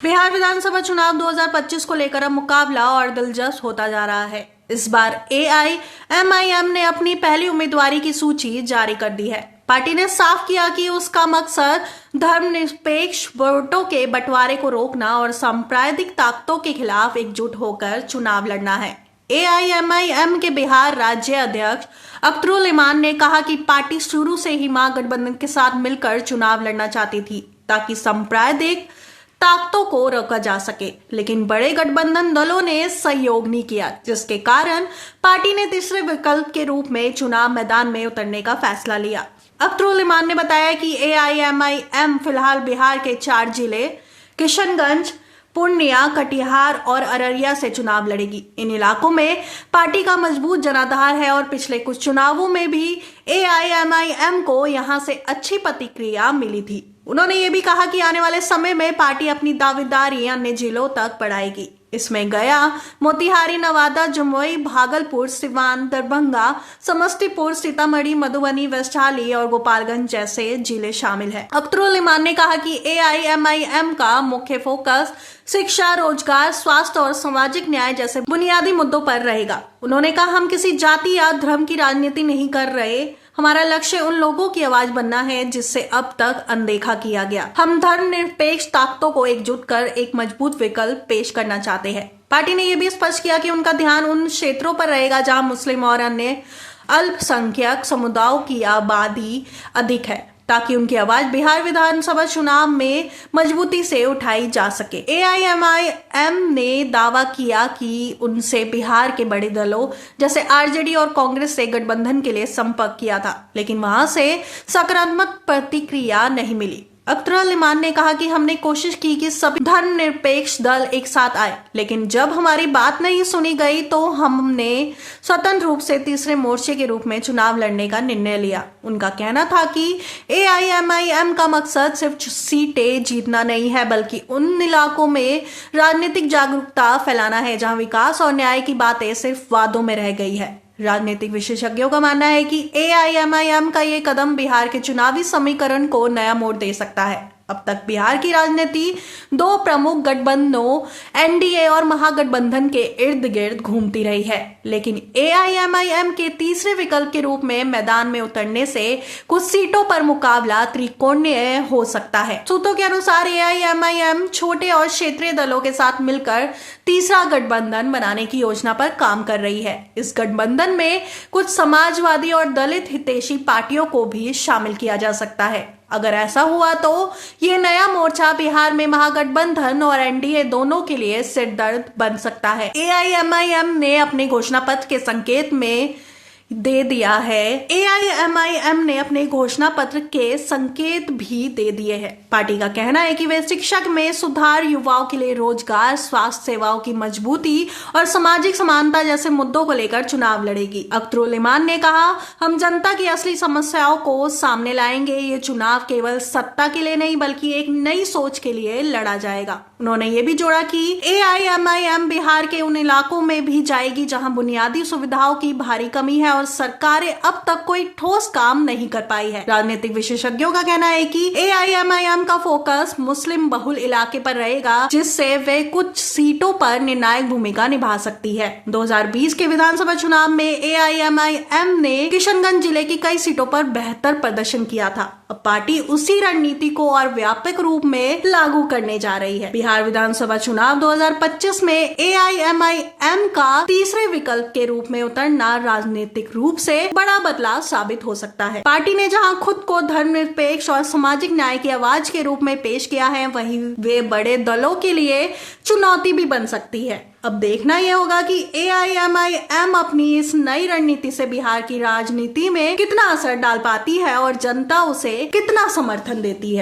बिहार विधानसभा चुनाव 2025 को लेकर अब मुकाबला और दिलचस्प होता जा रहा है। इस बार एआईएमआईएम ने अपनी पहली उम्मीदवारी की सूची जारी कर दी है। पार्टी ने साफ किया कि उसका मकसद धर्मनिरपेक्ष वोटों के बंटवारे को रोकना और सांप्रदायिक ताकतों के खिलाफ एकजुट होकर चुनाव लड़ना है। एआईएमआईएम के बिहार राज्य अध्यक्ष अख्तरुल इमान ने कहा कि पार्टी शुरू से ही महागठबंधन के साथ मिलकर चुनाव लड़ना चाहती थी ताकि सांप्रदायिक ताकतों को रोका जा सके, लेकिन बड़े गठबंधन दलों ने सहयोग नहीं किया, जिसके कारण पार्टी ने तीसरे विकल्प के रूप में चुनाव मैदान में उतरने का फैसला लिया। अख्तरुल इमान ने बताया कि एआईएमआईएम फिलहाल बिहार के 4 जिले किशनगंज, पूर्णिया, कटिहार और अररिया से चुनाव लड़ेगी। इन इलाकों में पार्टी का मजबूत जनाधार है और पिछले कुछ चुनावों में भी एआईएमआईएम को यहां से अच्छी प्रतिक्रिया मिली थी। उन्होंने ये भी कहा कि आने वाले समय में पार्टी अपनी दावेदारी अन्य जिलों तक बढ़ाएगी। इसमें गया, मोतिहारी, नवादा, जमुई, भागलपुर, सिवान, दरभंगा, समस्तीपुर, सीतामढ़ी, मधुबनी, वैशाली और गोपालगंज जैसे जिले शामिल हैं। अख्तरुल इमान ने कहा कि एआईएमआईएम का मुख्य फोकस शिक्षा, रोजगार, स्वास्थ्य और सामाजिक न्याय जैसे बुनियादी मुद्दों पर रहेगा। उन्होंने कहा, हम किसी जाति या धर्म की राजनीति नहीं कर रहे। हमारा लक्ष्य उन लोगों की आवाज बनना है जिससे अब तक अनदेखा किया गया। हम धर्मनिरपेक्ष ताकतों को एकजुट कर एक मजबूत विकल्प पेश करना चाहते हैं। पार्टी ने यह भी स्पष्ट किया कि उनका ध्यान उन क्षेत्रों पर रहेगा जहां मुस्लिम और अन्य अल्पसंख्यक समुदायों की आबादी अधिक है, ताकि उनकी आवाज बिहार विधानसभा चुनाव में मजबूती से उठाई जा सके। एआईएमआईएम ने दावा किया कि उनसे बिहार के बड़े दलों जैसे आरजेडी और कांग्रेस से गठबंधन के लिए संपर्क किया था, लेकिन वहां से सकारात्मक प्रतिक्रिया नहीं मिली। अख्तरुल इमान ने कहा कि हमने कोशिश की कि सभी धर्मनिरपेक्ष दल एक साथ आए, लेकिन जब हमारी बात नहीं सुनी गई तो हमने स्वतंत्र रूप से तीसरे मोर्चे के रूप में चुनाव लड़ने का निर्णय लिया। उनका कहना था कि एआईएमआईएम का मकसद सिर्फ सीटें जीतना नहीं है, बल्कि उन इलाकों में राजनीतिक जागरूकता फैलाना है जहां विकास और न्याय की बातें सिर्फ वादों में रह गई है। राजनीतिक विशेषज्ञों का मानना है कि एआईएमआईएम का ये कदम बिहार के चुनावी समीकरण को नया मोड़ दे सकता है। अब तक बिहार की राजनीति 2 प्रमुख गठबंधनों एनडीए और महागठबंधन के इर्द गिर्द घूमती रही है, लेकिन एआईएमआईएम के तीसरे विकल्प के रूप में मैदान में उतरने से कुछ सीटों पर मुकाबला त्रिकोणीय हो सकता है। सूत्रों के अनुसार एआईएमआईएम छोटे और क्षेत्रीय दलों के साथ मिलकर तीसरा गठबंधन बनाने की योजना पर काम कर रही है। इस गठबंधन में कुछ समाजवादी और दलित हितैषी पार्टियों को भी शामिल किया जा सकता है। अगर ऐसा हुआ तो ये नया मोर्चा बिहार में महागठबंधन और एनडीए दोनों के लिए सिरदर्द बन सकता है। एआईएमआईएम ने अपने घोषणा पत्र के संकेत में दे दिया है। एआईएमआईएम ने अपने घोषणा पत्र के संकेत भी दे दिए हैं। पार्टी का कहना है कि वे शिक्षा में सुधार, युवाओं के लिए रोजगार, स्वास्थ्य सेवाओं की मजबूती और सामाजिक समानता जैसे मुद्दों को लेकर चुनाव लड़ेगी। अख्तरुल इमान ने कहा, हम जनता की असली समस्याओं को सामने लाएंगे। ये चुनाव केवल सत्ता के लिए नहीं बल्कि एक नई सोच के लिए लड़ा जाएगा। उन्होंने ये भी जोड़ा कि एआईएमआईएम बिहार के उन इलाकों में भी जाएगी जहां बुनियादी सुविधाओं की भारी कमी है और सरकारें अब तक कोई ठोस काम नहीं कर पाई है। राजनीतिक विशेषज्ञों का कहना है कि एआईएमआईएम का फोकस मुस्लिम बहुल इलाके पर रहेगा, जिससे वे कुछ सीटों पर निर्णायक भूमिका निभा सकती है। 2020 के विधानसभा चुनाव में एआईएमआईएम ने किशनगंज जिले की कई सीटों पर बेहतर प्रदर्शन किया था। अब पार्टी उसी रणनीति को और व्यापक रूप में लागू करने जा रही है। बिहार विधानसभा चुनाव 2025 में एआईएमआईएम का तीसरे विकल्प के रूप में उतरना राजनीतिक रूप से बड़ा बदलाव साबित हो सकता है। पार्टी ने जहां खुद को धर्मनिरपेक्ष और सामाजिक न्याय की आवाज के रूप में पेश किया है, वहीं वे बड़े दलों के लिए चुनौती भी बन सकती है। अब देखना यह होगा कि एआईएमआईएम अपनी इस नई रणनीति से बिहार की राजनीति में कितना असर डाल पाती है और जनता उसे कितना समर्थन देती है।